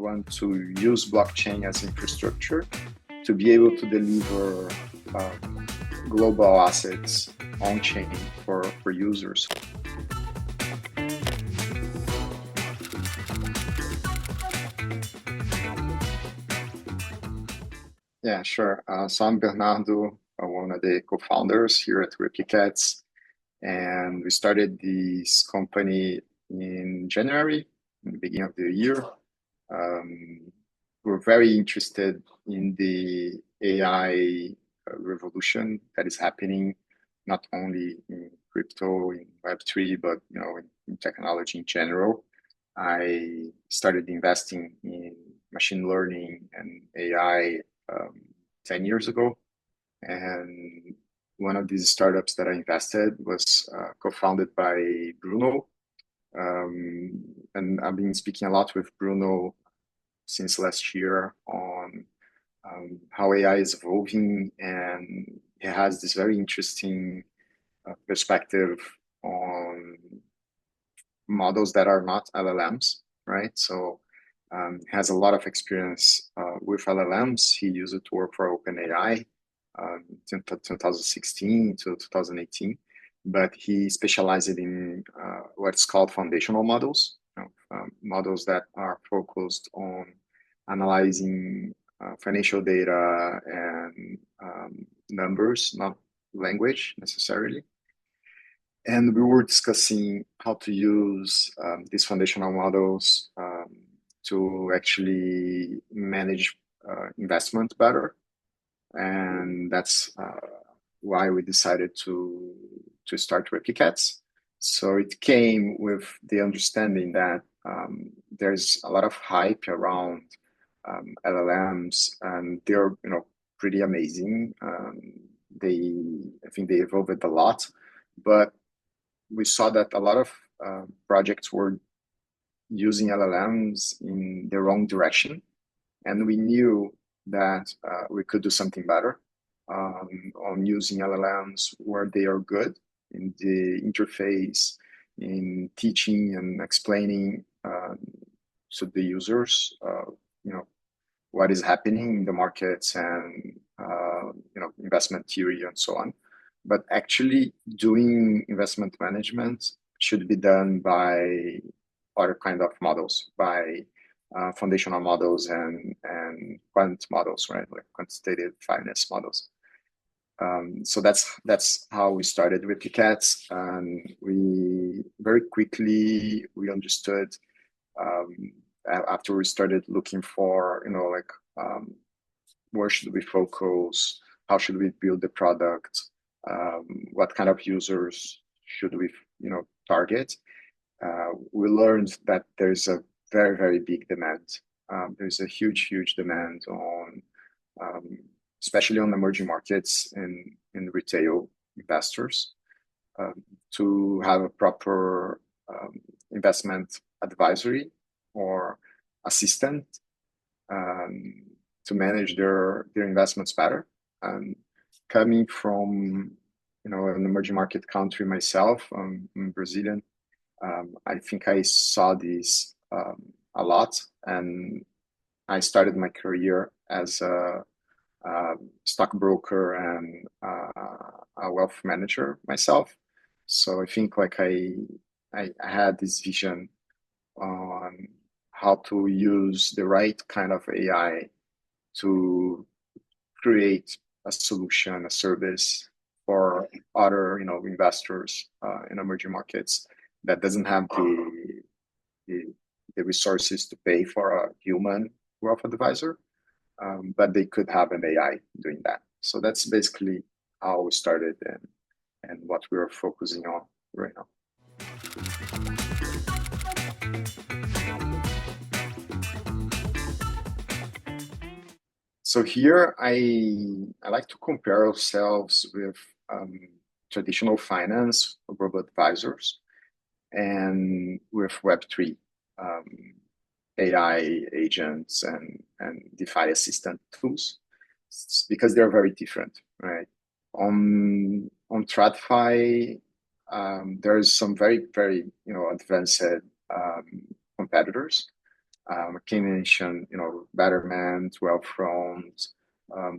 want to use blockchain as infrastructure to be able to deliver global assets on-chain for users. Yeah, sure. So I'm Bernardo, one of the co-founders here at Replicats, and we started this company in January, in the beginning of the year. We're very interested in the AI revolution that is happening, not only in crypto, in Web3, but in technology in general. I started investing in machine learning and AI 10 years ago. And one of these startups that I invested was co-founded by Bruno. And I've been speaking a lot with Bruno since last year on how AI is evolving, and he has this very interesting perspective on models that are not LLMs, right? So he has a lot of experience with LLMs. He used it to work for OpenAI 2016 to 2018, but he specialized in what's called foundational models, models that are focused on analyzing financial data and numbers, not language necessarily. And we were discussing how to use these foundational models to actually manage investment better. And that's why we decided to start Replicats. So it came with the understanding that there's a lot of hype around LLMs, and they're pretty amazing. I think they evolved a lot, but we saw that a lot of projects were using LLMs in the wrong direction, and we knew that we could do something better on using LLMs where they are good in the interface, in teaching and explaining to the users, what is happening in the markets and investment theory and so on. But actually doing investment management should be done by other kind of models, by foundational models and quant models, right? Like quantitative finance models. So that's how we started Replicats, and we very quickly we understood after we started looking for where should we focus, how should we build the product, what kind of users should we target. We learned that there's a very, very big demand. There's a huge demand on especially on emerging markets and in retail investors to have a proper investment advisory or assistant to manage their investments better. Coming from an emerging market country myself, I'm Brazilian. I think I saw this a lot, and I started my career as a stockbroker and a wealth manager myself. So I think I had this vision on how to use the right kind of AI to create a solution, a service for other investors in emerging markets that doesn't have the resources to pay for a human wealth advisor, but they could have an AI doing that. So that's basically how we started and what we are focusing on right now. So here I like to compare ourselves with traditional finance, robo-advisors, and with Web3, AI agents and DeFi assistant tools, because they're very different, right? On TradFi, there is some very, very advanced competitors, I can mention, Betterment, Wealthfront.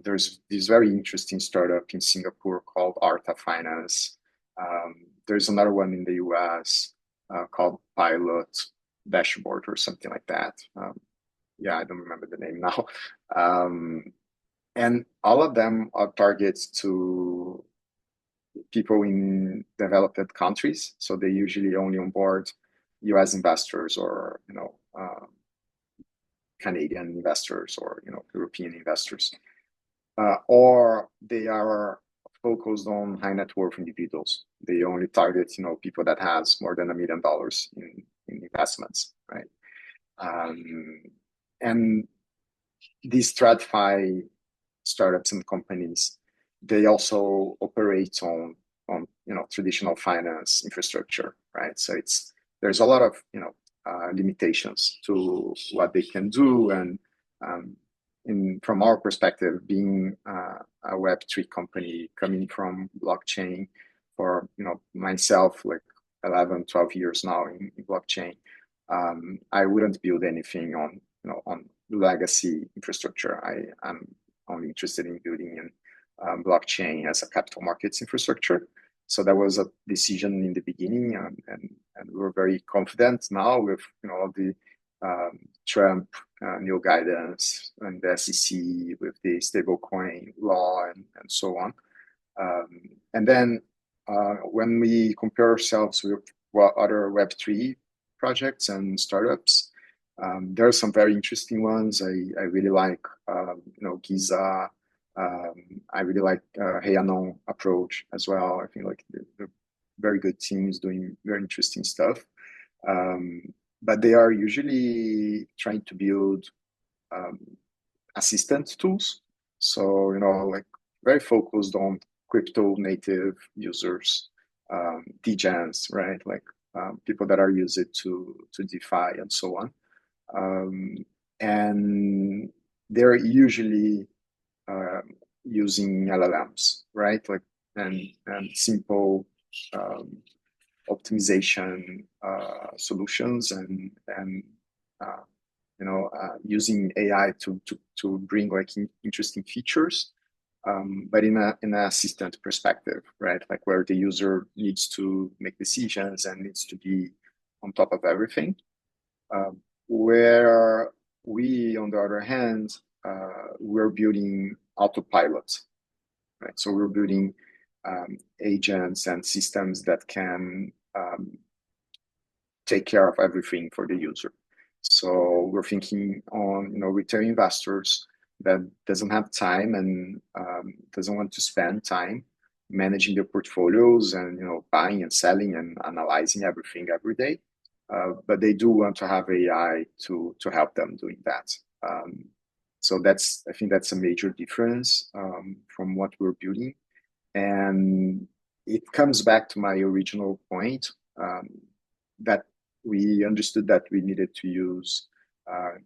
There's this very interesting startup in Singapore called Arta Finance. There's another one in the US called Pilot Dashboard or something like that. Yeah, I don't remember the name now. And all of them are targets to people in developed countries. So they usually only onboard US investors or, Canadian investors or, European investors. Or they are focused on high net worth individuals. They only target, people that has more than $1 million in investments, right? And these TradFi startups and companies, they also operate on traditional finance infrastructure, right? So there's a lot of limitations to what they can do, and from our perspective, being a Web3 company coming from blockchain for myself, like 11, 12 years now in blockchain, I wouldn't build anything on legacy infrastructure. I'm only interested in building in blockchain as a capital markets infrastructure. So that was a decision in the beginning, and we're very confident now with all the Trump new guidance and the SEC with the stablecoin law and so on. And then when we compare ourselves with other Web3 projects and startups, there are some very interesting ones. I really like, Giza. I really like Heianon approach as well. I think like they're very good teams doing very interesting stuff. But they are usually trying to build assistant tools. So, like very focused on crypto native users, degens, right? Like people that are used to DeFi and so on. And they're usually using LLMs, right? Like and simple optimization solutions and using AI to bring like interesting features, but in an assistant perspective, right? Like where the user needs to make decisions and needs to be on top of everything. Where we, on the other hand, we're building autopilot, right? So we're building agents and systems that can take care of everything for the user. So we're thinking on retail investors that doesn't have time and doesn't want to spend time managing their portfolios and buying and selling and analyzing everything every day, but they do want to have AI to help them doing that. So I think that's a major difference from what we're building, and it comes back to my original point that we understood that we needed to use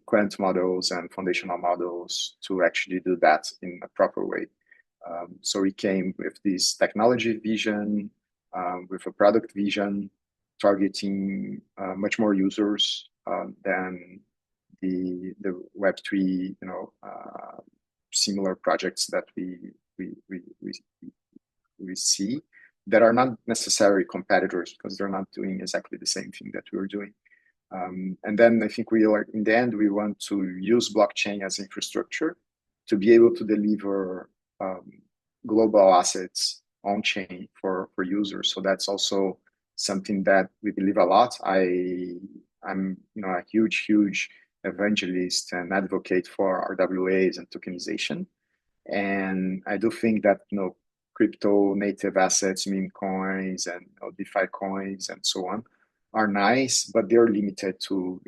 quant models and foundational models to actually do that in a proper way. So we came with this technology vision, with a product vision, targeting much more users than the Web3, similar projects that we see that are not necessarily competitors because they're not doing exactly the same thing that we're doing. And then I think in the end, we want to use blockchain as infrastructure to be able to deliver global assets on chain for users. So that's also something that we believe a lot. I'm a huge evangelist and advocate for RWAs and tokenization. And I do think that crypto native assets, meme coins and DeFi coins and so on are nice, but they're limited to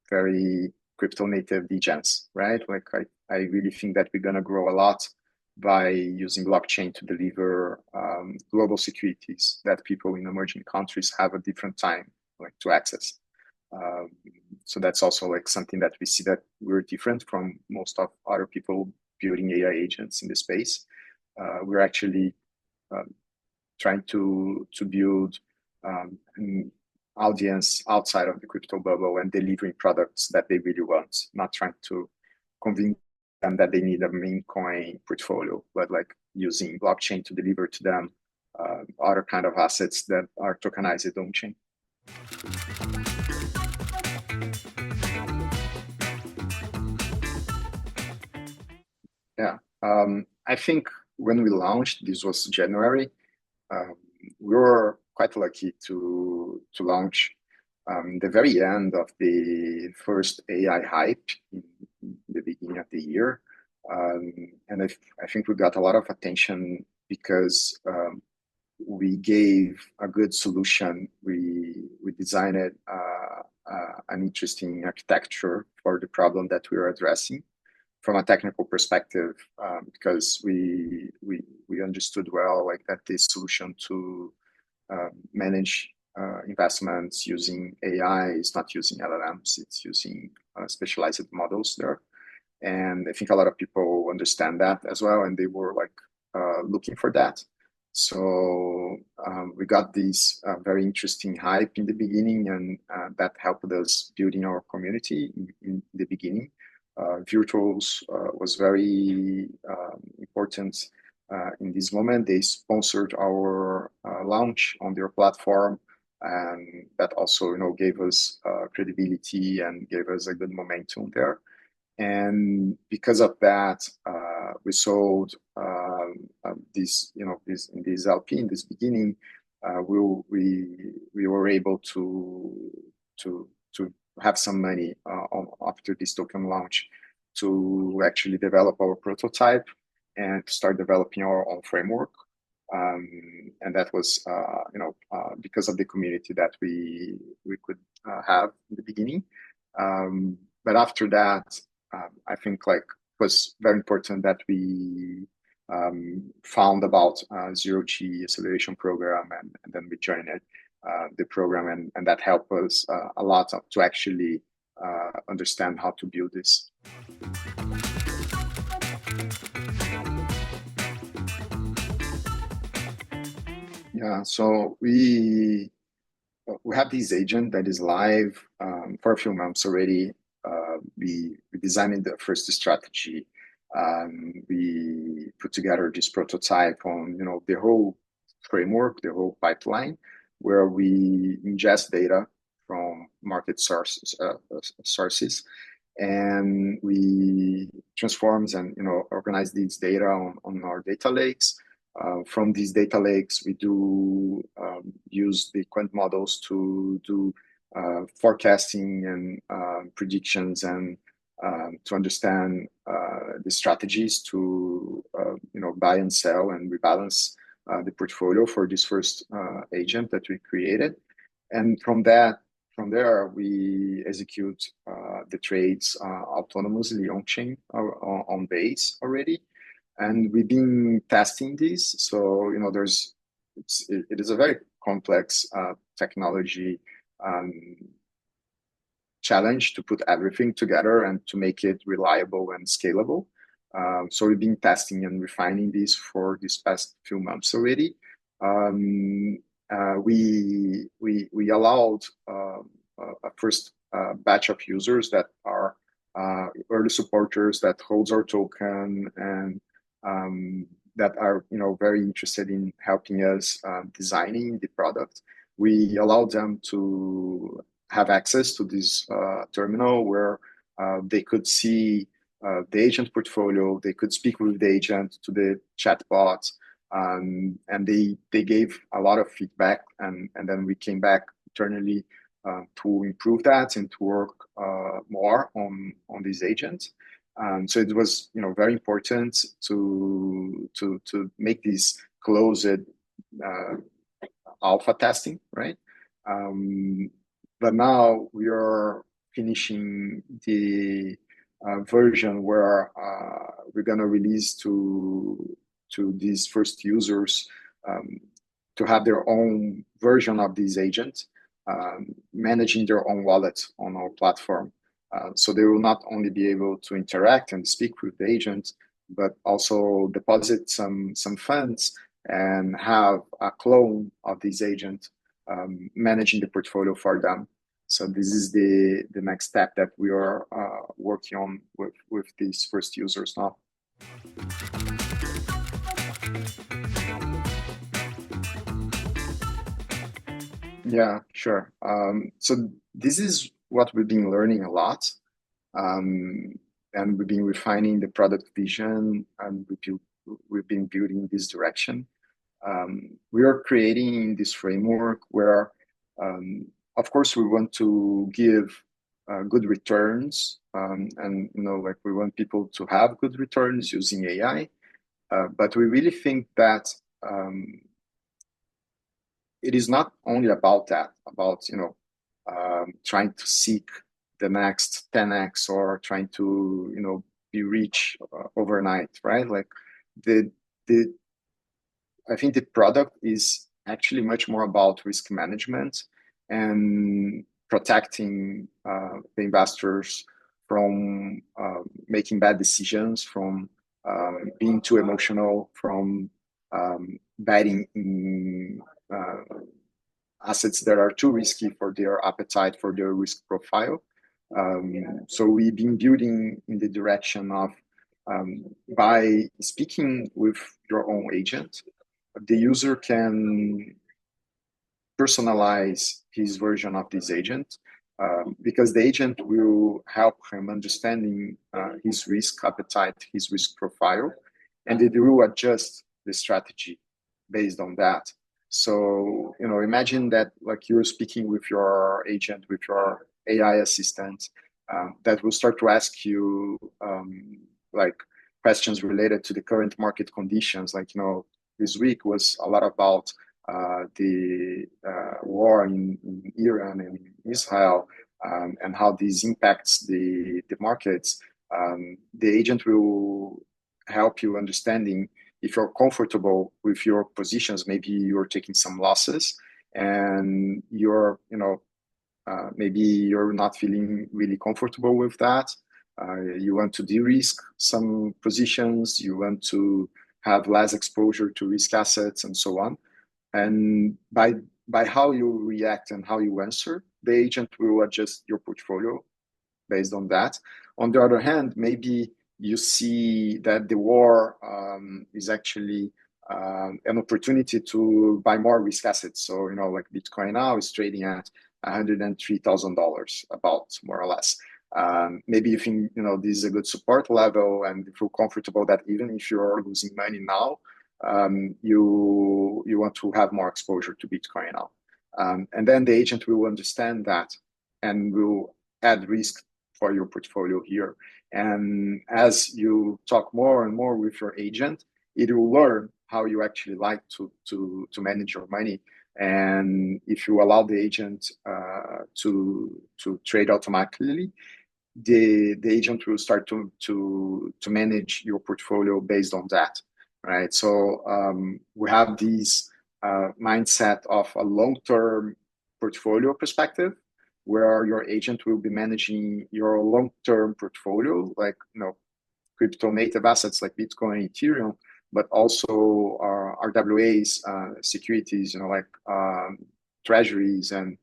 very crypto native degens, right? Like I really think that we're gonna grow a lot by using blockchain to deliver global securities that people in emerging countries have a different time like to access. So that's also like something that we see that we're different from most of other people building AI agents in the space. We're actually trying to build audience outside of the crypto bubble and delivering products that they really want, not trying to convince them that they need a meme coin portfolio, but like using blockchain to deliver to them other kind of assets that are tokenized on chain. Yeah, I think when we launched, this was January. Um, we were quite lucky to launch the very end of the first AI hype in the beginning of the year. And I think we got a lot of attention because we gave a good solution. We designed an interesting architecture for the problem that we were addressing from a technical perspective, because we understood well like that the solution to manage investments using AI is not using LLMs; it's using specialized models there. And I think a lot of people understand that as well, and they were like looking for that. So we got this very interesting hype in the beginning, and that helped us building our community in the beginning. Virtuals was very important in this moment. They sponsored our launch on their platform, and that also gave us credibility and gave us a good momentum there. And because of that, we sold this LP in this beginning. We were able to have some money after this token launch to actually develop our prototype and start developing our own framework. And that was because of the community that we could have in the beginning. But after that, I think like it was very important that we found about Zero G acceleration program, and then we joined the program, and that helped us a lot to actually understand how to build this. Yeah, so we have this agent that is live for a few months already. We designed the first strategy. We put together this prototype on the whole framework, the whole pipeline, where we ingest data from market sources, and we transforms and organize these data on our data lakes. From these data lakes, we do use the quant models to do forecasting and predictions, and to understand the strategies to buy and sell and rebalance the portfolio for this first agent that we created. And from there, we execute the trades autonomously on chain or on base already. And we've been testing this. So, it is a very complex technology challenge to put everything together and to make it reliable and scalable. So we've been testing and refining this for these past few months already. We allowed a first batch of users that are early supporters that holds our token, and that are very interested in helping us designing the product. We allowed them to have access to this terminal where they could see the agent portfolio, they could speak with the agent to the chatbot, and they gave a lot of feedback, and then we came back internally to improve that and to work more on these agents. So it was very important to make this closed alpha testing, right? But now we are finishing the version where we're gonna release to these first users to have their own version of these agents, managing their own wallet on our platform. So they will not only be able to interact and speak with the agent, but also deposit some funds and have a clone of this agent managing the portfolio for them. So this is the next step that we are working on with these first users now. Yeah, sure. So this is what we've been learning a lot, and we've been refining the product vision, and we've been building this direction. We are creating this framework where, of course, we want to give good returns, and like we want people to have good returns using AI. But we really think that it is not only about that, about trying to seek the next 10x or trying to be rich overnight, right? Like the I think the product is actually much more about risk management and protecting the investors from making bad decisions, from being too emotional, from betting in assets that are too risky for their appetite, for their risk profile. So we've been building in the direction of by speaking with your own agent, the user can personalize his version of this agent, because the agent will help him understanding his risk appetite, his risk profile, and it will adjust the strategy based on that. So, imagine that like you're speaking with your agent, with your AI assistant, that will start to ask you like questions related to the current market conditions. Like, this week was a lot about the war in Iran and Israel, and how this impacts the markets. The agent will help you understanding if you're comfortable with your positions. Maybe you're taking some losses and you're, maybe you're not feeling really comfortable with that. You want to de-risk some positions, you want to have less exposure to risk assets and so on. And by how you react and how you answer, the agent will adjust your portfolio based on that. On the other hand, maybe you see that the war is actually an opportunity to buy more risk assets. So, like Bitcoin now is trading at $103,000, about, more or less. Maybe you think, this is a good support level and you feel comfortable that even if you're losing money now, you want to have more exposure to Bitcoin now. And then the agent will understand that and will add risk for your portfolio here. And as you talk more and more with your agent, it will learn how you actually like to manage your money. And if you allow the agent to trade automatically, the agent will start to manage your portfolio based on that, right? So we have this mindset of a long-term portfolio perspective, where your agent will be managing your long-term portfolio, like crypto native assets like Bitcoin, Ethereum, but also RWAs, securities, like treasuries and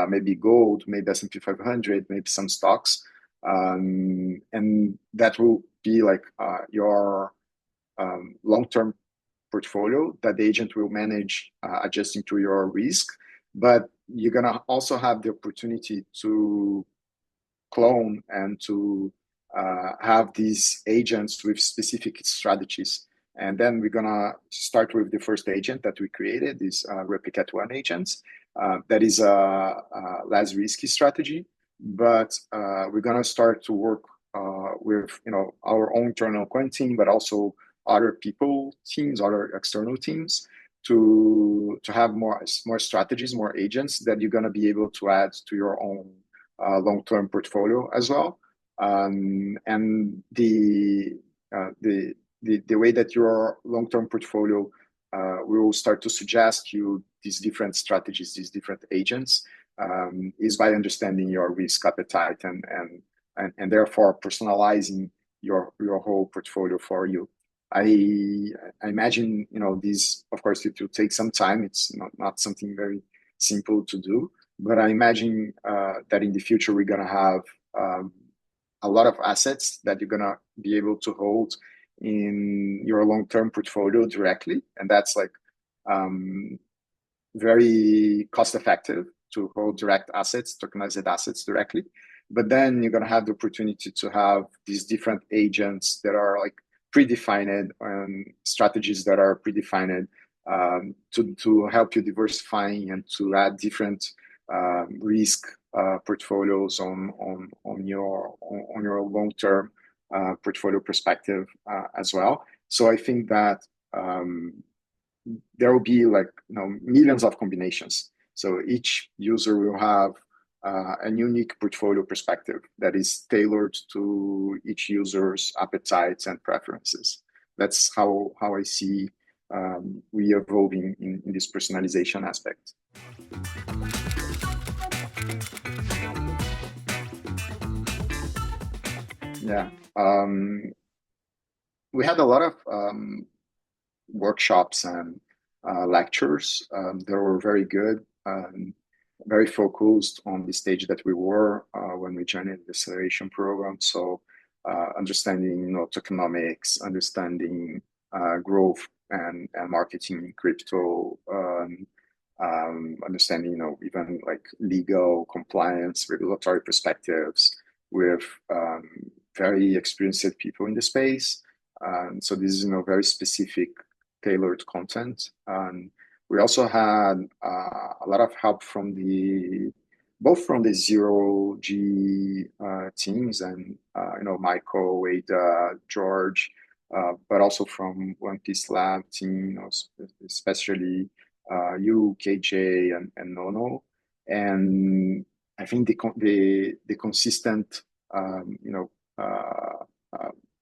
maybe gold, maybe S&P 500, maybe some stocks, and that will be like your long-term portfolio that the agent will manage, adjusting to your risk. But you're going to also have the opportunity to clone and to have these agents with specific strategies. And then we're going to start with the first agent that we created, this Replicat One agents. That is a less risky strategy, but we're going to start to work with our own internal quant team, but also other people teams, other external teams, to have more strategies, more agents that you're going to be able to add to your own long-term portfolio as well. And the way that your long-term portfolio will start to suggest you these different strategies, these different agents, is by understanding your risk appetite and therefore personalizing your whole portfolio for you. I imagine this, of course, it will take some time. It's not something very simple to do. But I imagine that in the future we're gonna have a lot of assets that you're gonna be able to hold in your long-term portfolio directly, and that's like very cost effective to hold direct assets, tokenized assets directly. But then you're going to have the opportunity to have these different agents that are like predefined and strategies that are predefined to help you diversifying and to add different risk portfolios on your long-term portfolio perspective as well. So I think that there will be like millions of combinations. So each user will have a unique portfolio perspective that is tailored to each user's appetites and preferences. That's how I see we evolving in this personalization aspect. Yeah, we had a lot of workshops and lectures that were very good, very focused on the stage that we were when we joined the acceleration program. So understanding tokenomics, understanding growth and marketing in crypto, understanding even like legal compliance, regulatory perspectives with very experienced people in the space. So this is very specific tailored content. And we also had a lot of help from both from the Zero G teams and Michael, Ada, George, but also from OnePiece Lab team, especially you, KJ, and Nono. And I think the consistent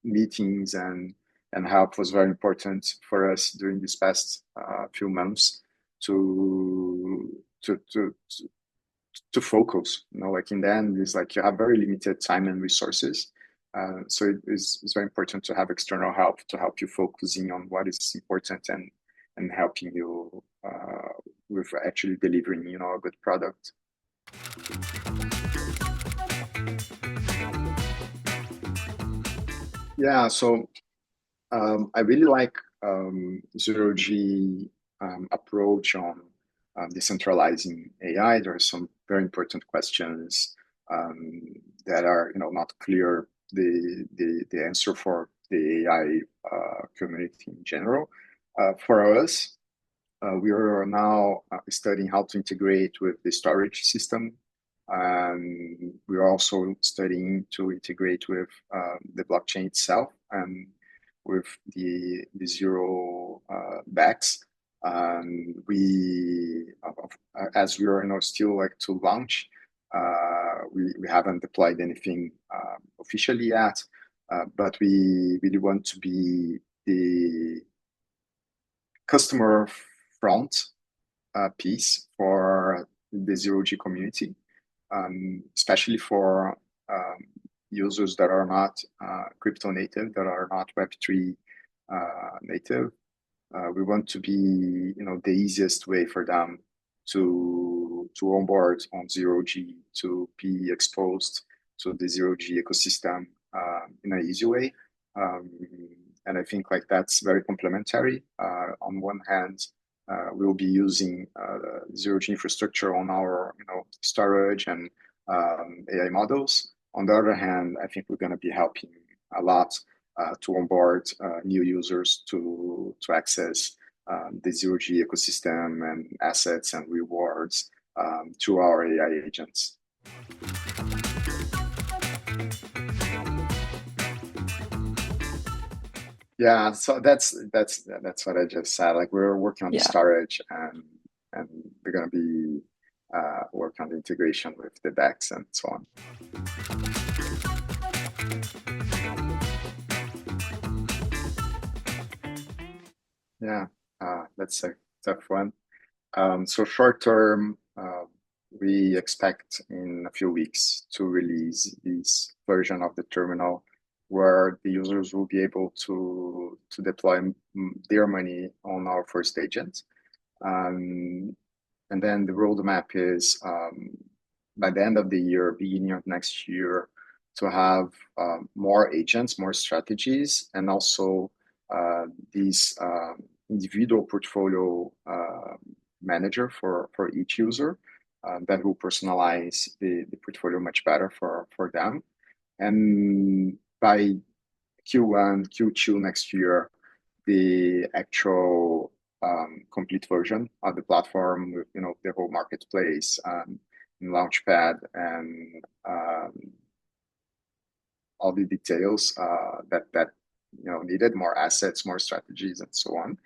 meetings and help was very important for us during these past few months to focus. Like in the end, it's like you have very limited time and resources. So it's very important to have external help to help you focusing on what is important and helping you with actually delivering a good product. Yeah, so I really like Zero G approach on decentralizing AI. There are some very important questions that are not clear the answer for the AI community in general. For us, we are now studying how to integrate with the storage system. We are also studying to integrate with the blockchain itself and with the zero backs. We, as we are still like to launch, we haven't deployed anything officially yet, but we really want to be the customer front piece for the Zero G community, especially for users that are not crypto native, that are not Web3 native. We want to be, the easiest way for them to onboard on Zero G, to be exposed to the Zero G ecosystem in an easy way. And I think like that's very complementary. On one hand, we'll be using Zero G infrastructure on our, storage and AI models. On the other hand, I think we're going to be helping a lot to onboard new users to access the Zero G ecosystem and assets and rewards through our AI agents. Yeah, so that's what I just said. Like we're working on the storage and we're going to be working on the integration with the DEX and so on. Yeah, that's a tough one. So short term, we expect in a few weeks to release this version of the terminal where the users will be able to deploy their money on our first agent. And then the roadmap is by the end of the year, beginning of next year, to have more agents, more strategies, and also these individual portfolio manager for each user that will personalize the portfolio much better for them. And by Q1, Q2 next year, the actual complete version of the platform with the whole marketplace and launchpad and all the details that needed, more assets, more strategies, and so on.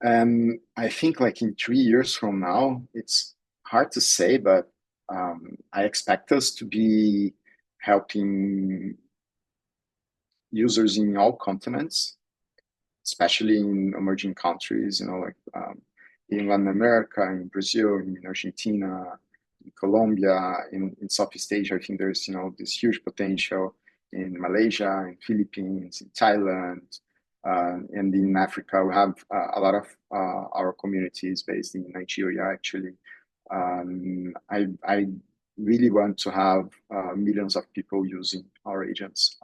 And I think like in 3 years from now, it's hard to say, but I expect us to be helping users in all continents, especially in emerging countries, like in Latin America, in Brazil, in Argentina, in Colombia, in Southeast Asia. I think there's this huge potential in Malaysia, in Philippines, in Thailand, and in Africa. We have a lot of our communities based in Nigeria, actually. I really want to have millions of people using our agents.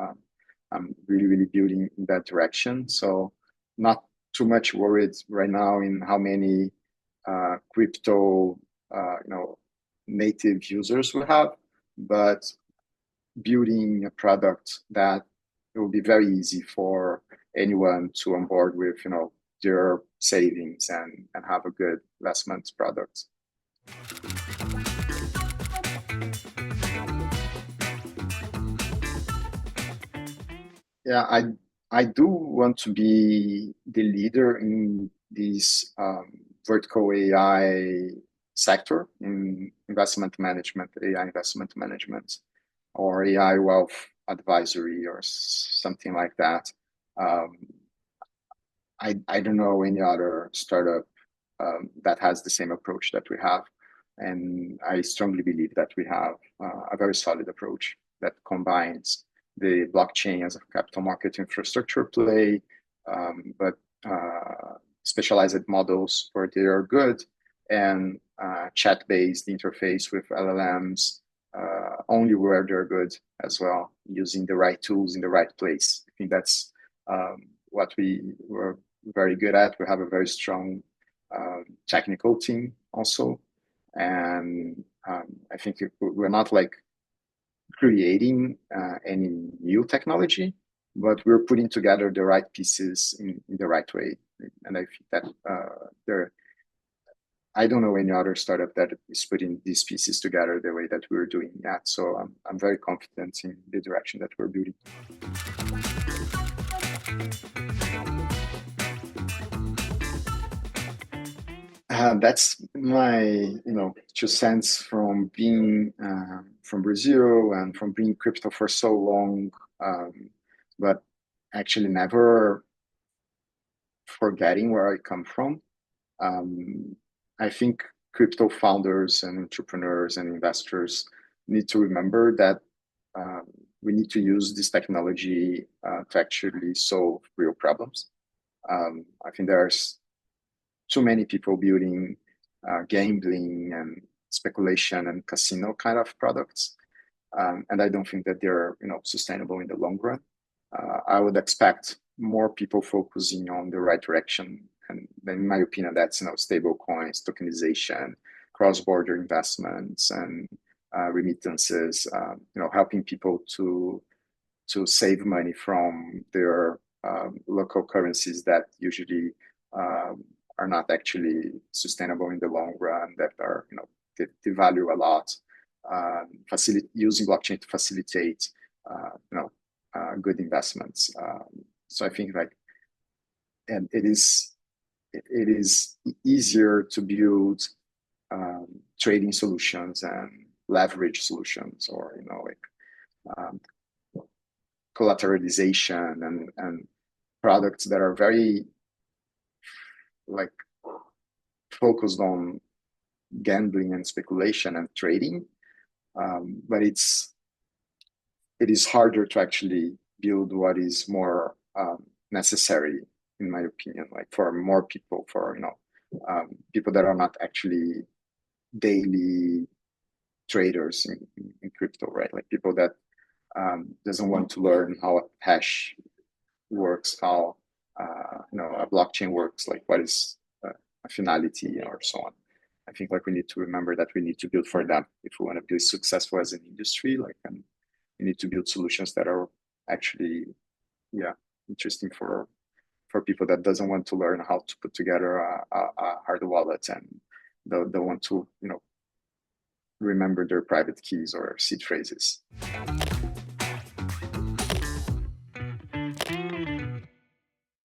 I'm really, really building in that direction. So not too much worried right now in how many crypto, native users we have, but building a product that it will be very easy for anyone to onboard with, their savings and have a good investment product. Yeah, I do want to be the leader in this vertical AI sector in investment management, AI investment management, or AI wealth advisory, or something like that. I don't know any other startup that has the same approach that we have. And I strongly believe that we have a very solid approach that combines the blockchain as a capital market infrastructure play, but specialized models where they are good, and chat-based interface with LLMs only where they're good as well, using the right tools in the right place. I think that's what we're very good at. We have a very strong technical team also. And I think we're not like creating any new technology, but we're putting together the right pieces in the right way. And I think that I don't know any other startup that is putting these pieces together the way that we're doing that. So I'm very confident in the direction that we're building. That's my 2 cents from being from Brazil and from being crypto for so long, but actually never forgetting where I come from. I think crypto founders and entrepreneurs and investors need to remember that we need to use this technology to actually solve real problems. I think there's too many people building gambling and speculation and casino kind of products, and I don't think that they're sustainable in the long run. I would expect more people focusing on the right direction, and in my opinion, that's stable coins, tokenization, cross-border investments, and remittances. Helping people to save money from their local currencies that usually are not actually sustainable in the long run, that are devalue a lot. Using blockchain to facilitate good investments. So I think and it is easier to build trading solutions and leverage solutions, or collateralization and products that are very focused on gambling and speculation and trading, but it is harder to actually build what is more necessary, in my opinion, for more people, for people that are not actually daily traders in crypto, right? Like people that doesn't want to learn how a hash works, how a blockchain works, like what is a finality or so on. I think like we need to remember that we need to build for them if we want to be successful as an industry. Like, and we need to build solutions that are actually, interesting for people that doesn't want to learn how to put together a hard wallet and don't want to remember their private keys or seed phrases.